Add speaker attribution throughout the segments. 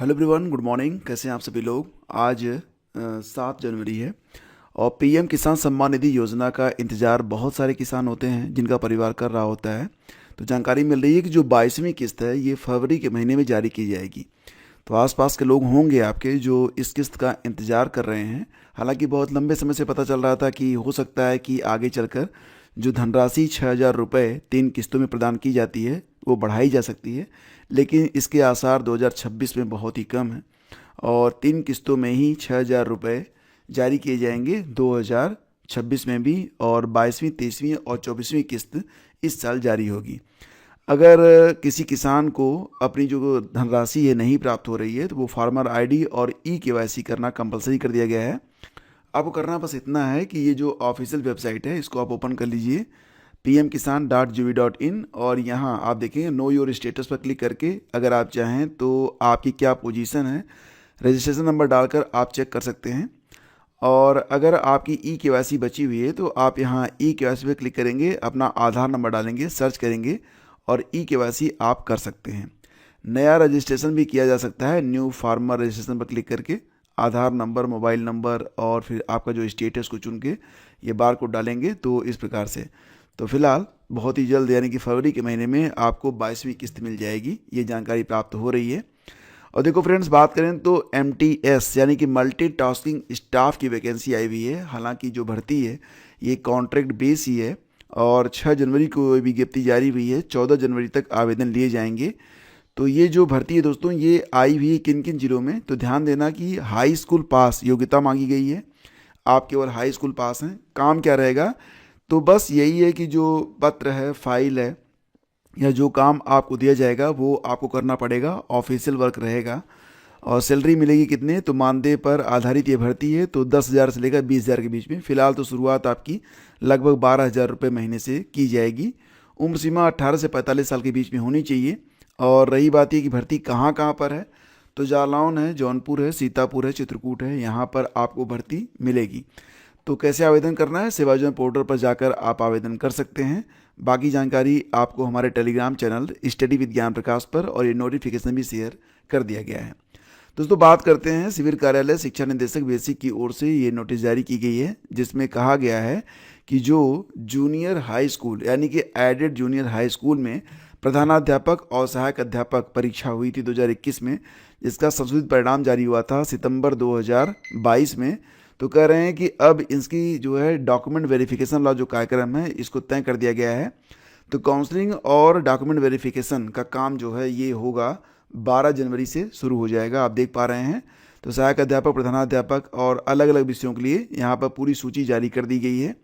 Speaker 1: Hello everyone, good morning. कैसे हैं आप सभी लोग। आज 7 जनवरी है और पीएम किसान सम्मान निधि योजना का इंतज़ार बहुत सारे किसान होते हैं जिनका परिवार कर रहा होता है। तो जानकारी मिल रही है कि जो 22वीं किस्त है ये फरवरी के महीने में जारी की जाएगी। तो आसपास के लोग होंगे आपके जो इस किस्त का इंतज़ार कर रहे हैं। हालांकि बहुत लंबे समय से पता चल रहा था कि हो सकता है कि आगे चलकर जो धनराशि 6,000 रुपये 3 किस्तों में प्रदान की जाती है वो बढ़ाई जा सकती है, लेकिन इसके आसार 2026 में बहुत ही कम हैं और 3 किस्तों में ही 6,000 रुपये जारी किए जाएंगे 2026 में भी, और 22वीं 23वीं और 24वीं किस्त इस साल जारी होगी। अगर किसी किसान को अपनी जो धनराशि है नहीं प्राप्त हो रही है तो वो फार्मर आईडी और ई-केवाईसी करना कंपलसरी कर दिया गया है। आपको करना बस इतना है कि ये जो ऑफिशियल वेबसाइट है इसको आप ओपन कर लीजिए pmkisan.gov.in, और यहाँ आप देखेंगे नो योर स्टेटस पर क्लिक करके अगर आप चाहें तो आपकी क्या पोजीशन है रजिस्ट्रेशन नंबर डालकर आप चेक कर सकते हैं। और अगर आपकी ई-केवाईसी बची हुई है तो आप यहाँ ई-केवाईसी पे क्लिक करेंगे, अपना आधार नंबर डालेंगे, सर्च करेंगे और ई-केवाईसी आप कर सकते हैं। नया रजिस्ट्रेशन भी किया जा सकता है न्यू फार्मर रजिस्ट्रेशन पर क्लिक करके। आधार नंबर, मोबाइल नंबर और फिर आपका जो स्टेट है उसको चुन के ये बार कोड डालेंगे। तो इस प्रकार से तो फिलहाल बहुत ही जल्द यानी कि फरवरी के महीने में आपको 22वीं किस्त मिल जाएगी, ये जानकारी प्राप्त हो रही है। और देखो फ्रेंड्स, बात करें तो MTS यानी कि मल्टीटास्किंग स्टाफ की वैकेंसी आई हुई है। हालांकि जो भर्ती है ये कॉन्ट्रैक्ट बेस ही है और 6 जनवरी को विज्ञप्ति जारी हुई है, 14 जनवरी तक आवेदन लिए जाएंगे। तो ये जो भर्ती है दोस्तों ये आई हुई है किन किन जिलों में, तो ध्यान देना कि हाई स्कूल पास योग्यता मांगी गई है। आप केवल हाई स्कूल पास हैं। काम क्या रहेगा, तो बस यही है कि जो पत्र है, फाइल है या जो काम आपको दिया जाएगा वो आपको करना पड़ेगा, ऑफिशियल वर्क रहेगा। और सैलरी मिलेगी कितने, तो मानदेय पर आधारित ये भर्ती है, तो 10,000 से लेकर 20,000 के बीच में। फिलहाल तो शुरुआत आपकी लगभग 12,000 रुपये महीने से की जाएगी। उम्र सीमा 18 से 45 साल के बीच में होनी चाहिए। और रही बात ये कि भर्ती कहाँ कहाँ पर है, तो जालौन है, जौनपुर है, सीतापुर है, चित्रकूट है, यहाँ पर आपको भर्ती मिलेगी। तो कैसे आवेदन करना है, सेवा योजना पोर्टल पर जाकर आप आवेदन कर सकते हैं। बाकी जानकारी आपको हमारे टेलीग्राम चैनल स्टडी विद ज्ञान प्रकाश पर और ये नोटिफिकेशन भी शेयर कर दिया गया है। दोस्तों बात करते हैं शिविर कार्यालय शिक्षा निदेशक बेसिक की ओर से ये नोटिस जारी की गई है जिसमें कहा गया है कि जो जूनियर हाई स्कूल यानी कि एडेड जूनियर हाई स्कूल में प्रधानाध्यापक और सहायक अध्यापक परीक्षा हुई थी 2021 में, जिसका संशोधित परिणाम जारी हुआ था सितंबर 2022 में। तो कह रहे हैं कि अब इसकी जो है डॉक्यूमेंट वेरिफिकेशन वाला जो कार्यक्रम है इसको तय कर दिया गया है। तो काउंसलिंग और डॉक्यूमेंट वेरिफिकेशन का काम जो है ये होगा 12 जनवरी से शुरू हो जाएगा। आप देख पा रहे हैं तो सहायक अध्यापक, प्रधानाध्यापक और अलग अलग विषयों के लिए यहाँ पर पूरी सूची जारी कर दी गई है।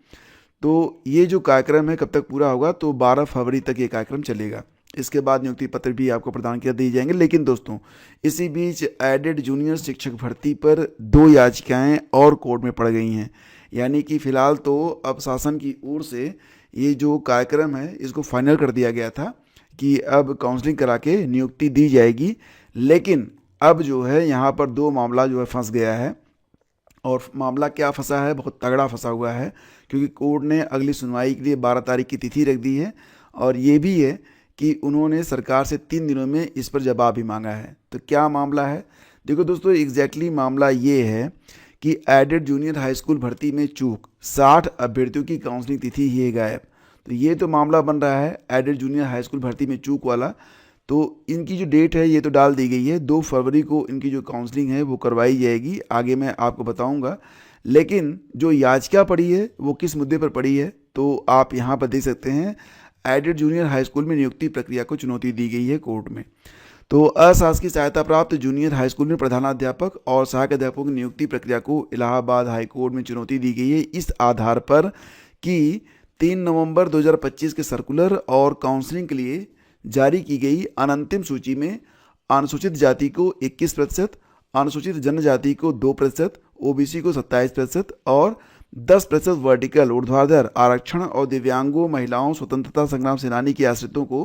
Speaker 1: तो ये जो कार्यक्रम है कब तक पूरा होगा, तो 12 फरवरी तक ये कार्यक्रम चलेगा। इसके बाद नियुक्ति पत्र भी आपको प्रदान कर दिए जाएंगे। लेकिन दोस्तों इसी बीच एडेड जूनियर शिक्षक भर्ती पर 2 याचिकाएं और कोर्ट में पड़ गई हैं। यानी कि फिलहाल तो अब शासन की ओर से ये जो कार्यक्रम है इसको फाइनल कर दिया गया था कि अब काउंसलिंग करा के नियुक्ति दी जाएगी। लेकिन अब जो है यहाँ पर 2 मामला जो है फंस गया है। और मामला क्या फंसा है, बहुत तगड़ा फंसा हुआ है, क्योंकि कोर्ट ने अगली सुनवाई के लिए 12 तारीख की तिथि रख दी है। और ये भी है कि उन्होंने सरकार से 3 दिनों में इस पर जवाब भी मांगा है। तो क्या मामला है, देखो दोस्तों एग्जैक्टली मामला ये है कि एडेड जूनियर हाई स्कूल भर्ती में चूक, 60 अभ्यर्थियों की काउंसलिंग तिथि ही है गायब। तो ये तो मामला बन रहा है एडेड जूनियर हाई स्कूल भर्ती में चूक वाला। तो इनकी जो डेट है ये तो डाल दी गई है, 2 फरवरी को इनकी जो काउंसलिंग है वो करवाई जाएगी, आगे मैं आपको बताऊंगा। लेकिन जो याचिका पड़ी है वो किस मुद्दे पर पड़ी है, तो आप यहाँ पर देख सकते हैं एडेड जूनियर हाई स्कूल में नियुक्ति प्रक्रिया को चुनौती दी गई है कोर्ट में। तो अशासकीय सहायता प्राप्त जूनियर हाई स्कूल में प्रधानाध्यापक और सहायक अध्यापकों की नियुक्ति प्रक्रिया को इलाहाबाद हाई कोर्ट में चुनौती दी गई है इस आधार पर कि 3 नवंबर 2025 के सर्कुलर और काउंसलिंग के लिए जारी की गई अनंतिम सूची में अनुसूचित जाति को 21%, अनुसूचित जनजाति को 2%, ओबीसी को 27% और 10% वर्टिकल ऊर्ध्वाधर आरक्षण और दिव्यांगों, महिलाओं, स्वतंत्रता संग्राम सेनानी के आश्रितों को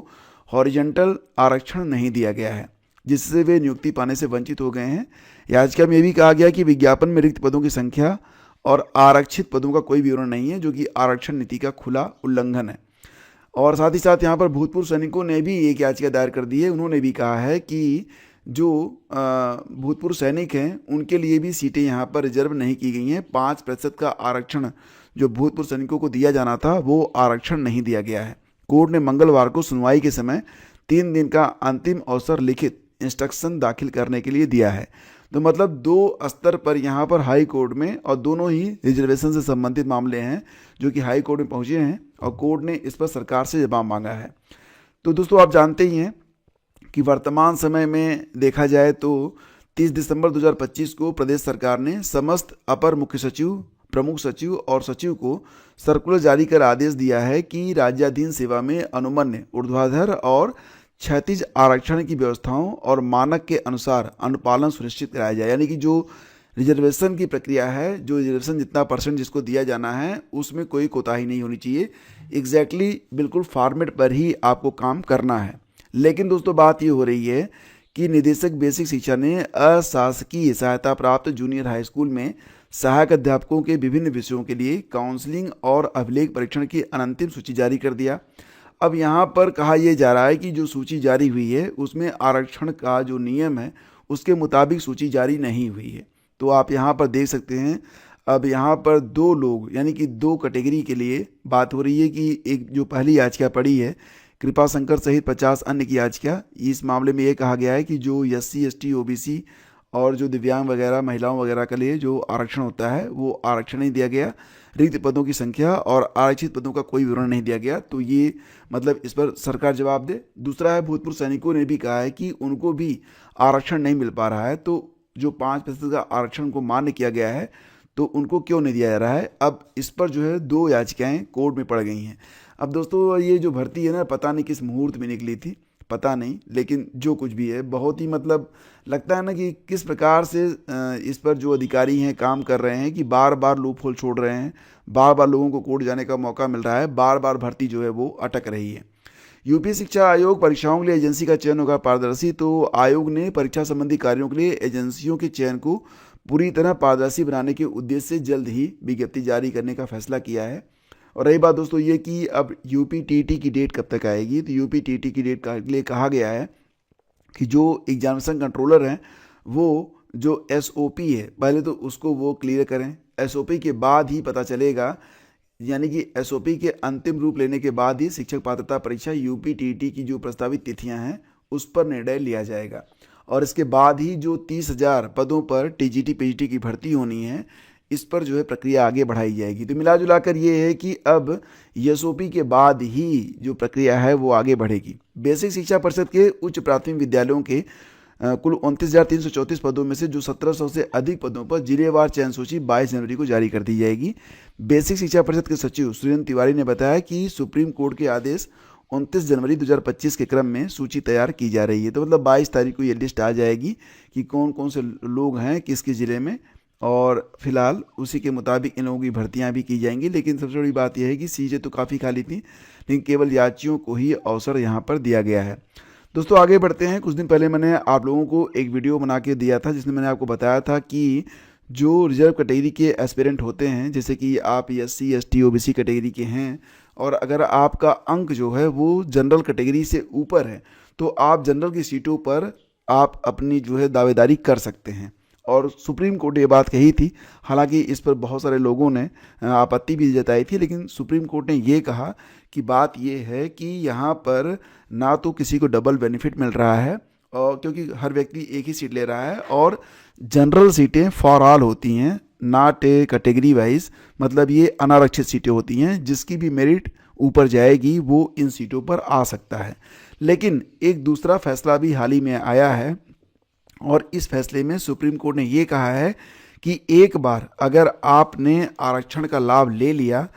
Speaker 1: हॉरिजेंटल आरक्षण नहीं दिया गया है, जिससे वे नियुक्ति पाने से वंचित हो गए हैं। याचिका में यह भी कहा गया कि विज्ञापन में रिक्त पदों की संख्या और आरक्षित पदों का कोई विवरण नहीं है, जो कि आरक्षण नीति का खुला उल्लंघन है। और साथ ही साथ यहाँ पर भूतपूर्व सैनिकों ने भी एक याचिका दायर कर दी है। उन्होंने भी कहा है कि जो भूतपूर्व सैनिक हैं उनके लिए भी सीटें यहाँ पर रिजर्व नहीं की गई हैं। 5% का आरक्षण जो भूतपूर्व सैनिकों को दिया जाना था वो आरक्षण नहीं दिया गया है। कोर्ट ने मंगलवार को सुनवाई के समय 3 दिन का अंतिम अवसर लिखित इंस्ट्रक्शन दाखिल करने के लिए दिया है। तो मतलब 2 स्तर पर यहाँ पर हाई कोर्ट में, और दोनों ही रिजर्वेशन से संबंधित मामले हैं जो कि हाई कोर्ट में पहुँचे हैं और कोर्ट ने इस पर सरकार से जवाब मांगा है। तो दोस्तों आप जानते ही हैं कि वर्तमान समय में देखा जाए तो 30 दिसंबर 2025 को प्रदेश सरकार ने समस्त अपर मुख्य सचिव, प्रमुख सचिव और सचिव को सर्कुलर जारी कर आदेश दिया है कि राज्याधीन सेवा में अनुमन्य, ऊर्ध्वाधर और क्षैतिज आरक्षण की व्यवस्थाओं और मानक के अनुसार अनुपालन सुनिश्चित कराया जाए। यानी कि जो रिजर्वेशन की प्रक्रिया है, जो रिजर्वेशन जितना % जिसको दिया जाना है उसमें कोई कोताही नहीं होनी चाहिए। एग्जैक्टली बिल्कुल फॉर्मेट पर ही आपको काम करना है। लेकिन दोस्तों बात ये हो रही है कि निदेशक बेसिक शिक्षा ने अशासकीय सहायता प्राप्त जूनियर हाई स्कूल में सहायक अध्यापकों के विभिन्न विषयों के लिए काउंसलिंग और अभिलेख परीक्षण की अंतिम सूची जारी कर दिया। अब यहाँ पर कहा यह जा रहा है कि जो सूची जारी हुई है उसमें आरक्षण का जो नियम है उसके मुताबिक सूची जारी नहीं हुई है। तो आप यहाँ पर देख सकते हैं, अब यहाँ पर 2 लोग यानी कि 2 कैटेगरी के लिए बात हो रही है कि एक जो पहली याचिका पड़ी है कृपा शंकर सहित 50 अन्य की याचिका, इस मामले में ये कहा गया है कि जो SC ST OBC और जो दिव्यांग वगैरह महिलाओं वगैरह के लिए जो आरक्षण होता है वो आरक्षण नहीं दिया गया, रिक्त पदों की संख्या और आरक्षित पदों का कोई विवरण नहीं दिया गया। तो ये मतलब इस पर सरकार जवाब दे। दूसरा है भूतपूर्व सैनिकों ने भी कहा है कि उनको भी आरक्षण नहीं मिल पा रहा है, तो जो 5% का आरक्षण को मान्य किया गया है तो उनको क्यों नहीं दिया जा रहा है। अब इस पर जो है 2 याचिकाएं कोर्ट में पड़ गई हैं। अब दोस्तों ये जो भर्ती है ना, पता नहीं किस मुहूर्त में निकली थी, पता नहीं, लेकिन जो कुछ भी है बहुत ही मतलब लगता है ना कि किस प्रकार से इस पर जो अधिकारी हैं काम कर रहे हैं कि बार बार लूप होल छोड़ रहे हैं, बार बार लोगों को कोर्ट जाने का मौका मिल रहा है, बार बार भर्ती जो है वो अटक रही है। यूपी शिक्षा आयोग परीक्षाओं के लिए एजेंसी का चयन होगा पारदर्शी। तो आयोग ने परीक्षा संबंधी कार्यों के लिए एजेंसियों के चयन को पूरी तरह पारदर्शी बनाने के उद्देश्य से जल्द ही विज्ञप्ति जारी करने का फैसला किया है। और रही बात दोस्तों ये कि अब UPTT की डेट कब तक आएगी, तो UPTT की डेट के लिए कहा गया है कि जो एग्जामिनेशन कंट्रोलर हैं वो जो SOP है पहले तो उसको वो क्लियर करें। SOP के बाद ही पता चलेगा, यानी कि SOP के अंतिम रूप लेने के बाद ही शिक्षक पात्रता परीक्षा UPTT की जो प्रस्तावित तिथियां हैं उस पर निर्णय लिया जाएगा। और इसके बाद ही जो 30,000 पदों पर TGT PGT की भर्ती होनी है इस पर जो है प्रक्रिया आगे बढ़ाई जाएगी। तो मिला जुला कर ये है कि अब SOP के बाद ही जो प्रक्रिया है वो आगे बढ़ेगी। बेसिक शिक्षा परिषद के उच्च प्राथमिक विद्यालयों के कुल 29,334 पदों में से जो 1700 से अधिक पदों पर जिलेवार चयन सूची 22 जनवरी को जारी कर दी जाएगी। बेसिक शिक्षा परिषद के सचिव सुरेंद्र तिवारी ने बताया कि सुप्रीम कोर्ट के आदेश 29 जनवरी 2025 के क्रम में सूची तैयार की जा रही है। तो मतलब 22 तारीख को ये लिस्ट आ जाएगी कि कौन कौन से लोग हैं किस किस ज़िले में, और फिलहाल उसी के मुताबिक इन लोगों की भर्तियां भी की जाएंगी। लेकिन सबसे बड़ी बात यह है कि सीटें तो काफ़ी खाली थी, लेकिन केवल याचियों को ही अवसर यहाँ पर दिया गया है। दोस्तों आगे बढ़ते हैं। कुछ दिन पहले मैंने आप लोगों को एक वीडियो बना के दिया था जिसमें मैंने आपको बताया था कि जो रिजर्व कैटेगरी के एस्पिरेंट होते हैं, जैसे कि आप SC ST OBC कैटेगरी के हैं और अगर आपका अंक जो है वो जनरल कैटेगरी से ऊपर है तो आप जनरल की सीटों पर आप अपनी जो है दावेदारी कर सकते हैं। और सुप्रीम कोर्ट ने ये बात कही थी, हालांकि इस पर बहुत सारे लोगों ने आपत्ति भी जताई थी, लेकिन सुप्रीम कोर्ट ने ये कहा कि बात ये है कि यहाँ पर ना तो किसी को डबल बेनिफिट मिल रहा है और क्योंकि हर व्यक्ति एक ही सीट ले रहा है, और जनरल सीटें फॉर ऑल होती हैं, नॉट ए कैटेगरी वाइज, मतलब ये अनारक्षित सीटें होती हैं, जिसकी भी मेरिट ऊपर जाएगी वो इन सीटों पर आ सकता है। लेकिन एक दूसरा फैसला भी हाल ही में आया है और इस फैसले में सुप्रीम कोर्ट ने ये कहा है कि एक बार अगर आपने आरक्षण का लाभ ले लिया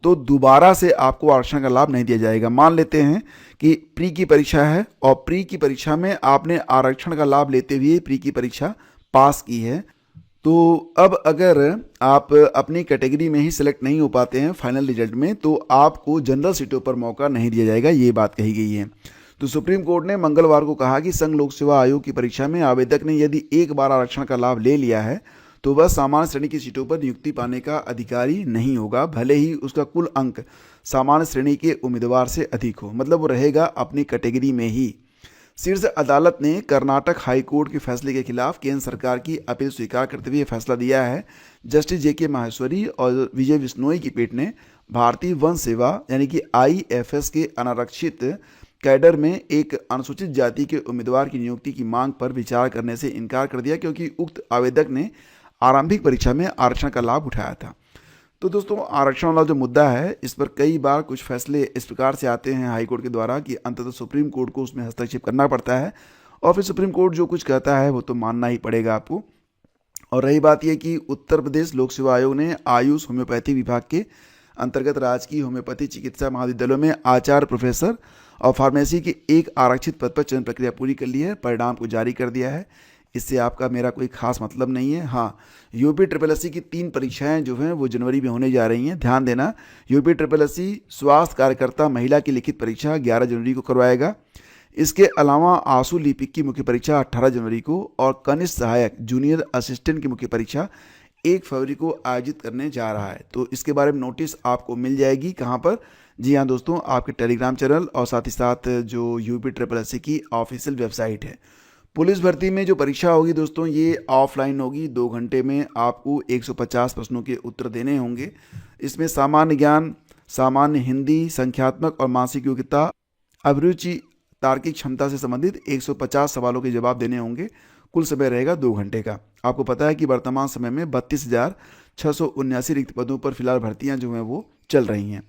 Speaker 1: तो दोबारा से आपको आरक्षण का लाभ नहीं दिया जाएगा। मान लेते हैं कि प्री की परीक्षा है और प्री की परीक्षा में आपने आरक्षण का लाभ लेते हुए प्री की परीक्षा पास की है, तो अब अगर आप अपनी कैटेगरी में ही सिलेक्ट नहीं हो पाते हैं फाइनल रिजल्ट में तो आपको जनरल सीटों पर मौका नहीं दिया जाएगा, ये बात कही गई है। तो सुप्रीम कोर्ट ने मंगलवार को कहा कि संघ लोक सेवा आयोग की परीक्षा में आवेदक ने यदि एक बार आरक्षण का लाभ ले लिया है तो वह सामान्य श्रेणी की सीटों पर नियुक्ति पाने का अधिकारी नहीं होगा, भले ही उसका कुल अंक सामान्य श्रेणी के उम्मीदवार से अधिक हो, मतलब वो रहेगा अपनी कैटेगरी में ही। शीर्ष अदालत ने कर्नाटक हाई कोर्ट के फैसले के खिलाफ केंद्र सरकार की अपील स्वीकार करते हुए फैसला दिया है। जस्टिस जेके माहेश्वरी और विजय बिश्नोई की पीठ ने भारतीय वन सेवा यानी कि IFS के अनारक्षित कैडर में एक अनुसूचित जाति के उम्मीदवार की नियुक्ति की मांग पर विचार करने से इनकार कर दिया, क्योंकि उक्त आवेदक ने आरंभिक परीक्षा में आरक्षण का लाभ उठाया था। तो दोस्तों, आरक्षण वाला जो मुद्दा है, इस पर कई बार कुछ फैसले इस प्रकार से आते हैं हाईकोर्ट के द्वारा कि अंततः सुप्रीम कोर्ट को उसमें हस्तक्षेप करना पड़ता है और फिर सुप्रीम कोर्ट जो कुछ कहता है वो तो मानना ही पड़ेगा आपको। और रही बात यह कि उत्तर प्रदेश लोक सेवा आयोग ने आयुष होम्योपैथी विभाग के अंतर्गत राजकीय होम्योपैथी चिकित्सा महाविद्यालयों में आचार्य, प्रोफेसर और फार्मेसी के एक आरक्षित पद पर चयन प्रक्रिया पूरी कर ली है, परिणाम को जारी कर दिया है। इससे आपका मेरा कोई खास मतलब नहीं है। हाँ, UPSSC की 3 परीक्षाएं जो हैं वो जनवरी में होने जा रही हैं। ध्यान देना, UPSSC स्वास्थ्य कार्यकर्ता महिला की लिखित परीक्षा 11 जनवरी को करवाएगा। इसके अलावा आंसू लिपिक की मुख्य परीक्षा 18 जनवरी को और कनिष्ठ सहायक जूनियर असिस्टेंट की मुख्य परीक्षा 1 फरवरी को आयोजित करने जा रहा है। तो इसके बारे में नोटिस आपको मिल जाएगी। कहाँ पर? जी हाँ दोस्तों, आपके टेलीग्राम चैनल और साथ ही साथ जो UPSSC की ऑफिशियल वेबसाइट है। पुलिस भर्ती में जो परीक्षा होगी दोस्तों, ये ऑफलाइन होगी। 2 घंटे में आपको 150 प्रश्नों के उत्तर देने होंगे। इसमें सामान्य ज्ञान, सामान्य हिंदी, संख्यात्मक और मानसिक योग्यता, अभिरुचि, तार्किक क्षमता से संबंधित 150 सवालों के जवाब देने होंगे। कुल समय रहेगा 2 घंटे का। आपको पता है कि वर्तमान समय में 32,679 रिक्त पदों पर फिलहाल भर्तियां जो हैं वो चल रही हैं।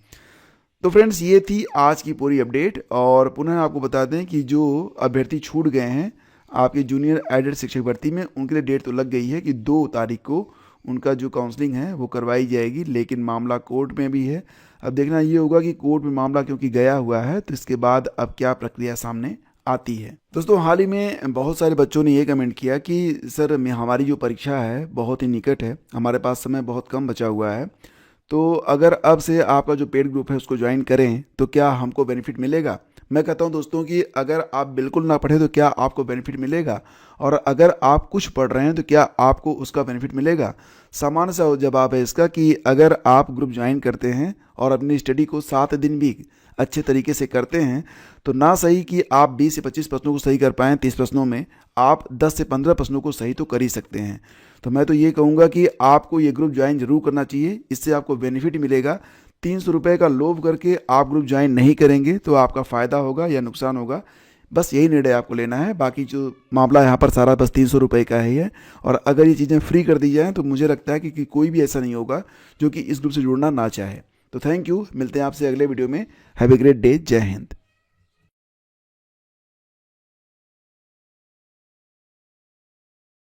Speaker 1: तो फ्रेंड्स, ये थी आज की पूरी अपडेट। और पुनः आपको बता दें कि जो अभ्यर्थी छूट गए हैं आपके जूनियर एडेड शिक्षक भर्ती में, उनके लिए डेट तो लग गई है कि 2 तारीख को उनका जो काउंसलिंग है वो करवाई जाएगी, लेकिन मामला कोर्ट में भी है। अब देखना ये होगा कि कोर्ट में मामला क्योंकि गया हुआ है तो इसके बाद अब क्या प्रक्रिया सामने आती है। दोस्तों, हाल ही में बहुत सारे बच्चों ने ये कमेंट किया कि सर हमारी जो परीक्षा है बहुत ही निकट है, हमारे पास समय बहुत कम बचा हुआ है, तो अगर अब से आपका जो पेड ग्रुप है उसको ज्वाइन करें तो क्या हमको बेनिफिट मिलेगा? मैं कहता हूं दोस्तों कि अगर आप बिल्कुल ना पढ़े तो क्या आपको बेनिफिट मिलेगा, और अगर आप कुछ पढ़ रहे हैं तो क्या आपको उसका बेनिफिट मिलेगा? सामान्य सा जवाब है इसका कि अगर आप ग्रुप ज्वाइन करते हैं और अपनी स्टडी को 7 दिन भी अच्छे तरीके से करते हैं तो ना सही कि आप 20 से 25 प्रश्नों को सही कर पाएँ, 30 प्रश्नों में आप 10 से 15 प्रश्नों को सही तो कर ही सकते हैं। तो मैं तो ये कहूँगा कि आपको ये ग्रुप ज्वाइन जरूर करना चाहिए, इससे आपको बेनिफिट मिलेगा। 300 रुपये का लोभ करके आप ग्रुप ज्वाइन नहीं करेंगे तो आपका फ़ायदा होगा या नुकसान होगा, बस यही निर्णय आपको लेना है। बाकी जो मामला यहाँ पर सारा बस 300 रुपये का ही है। और अगर ये चीज़ें फ्री कर दी जाएँ तो मुझे लगता है कि कोई भी ऐसा नहीं होगा जो कि इस ग्रुप से जुड़ना ना चाहे। तो थैंक यू, मिलते हैं आपसे अगले वीडियो में। Have a great day. जय हिंद।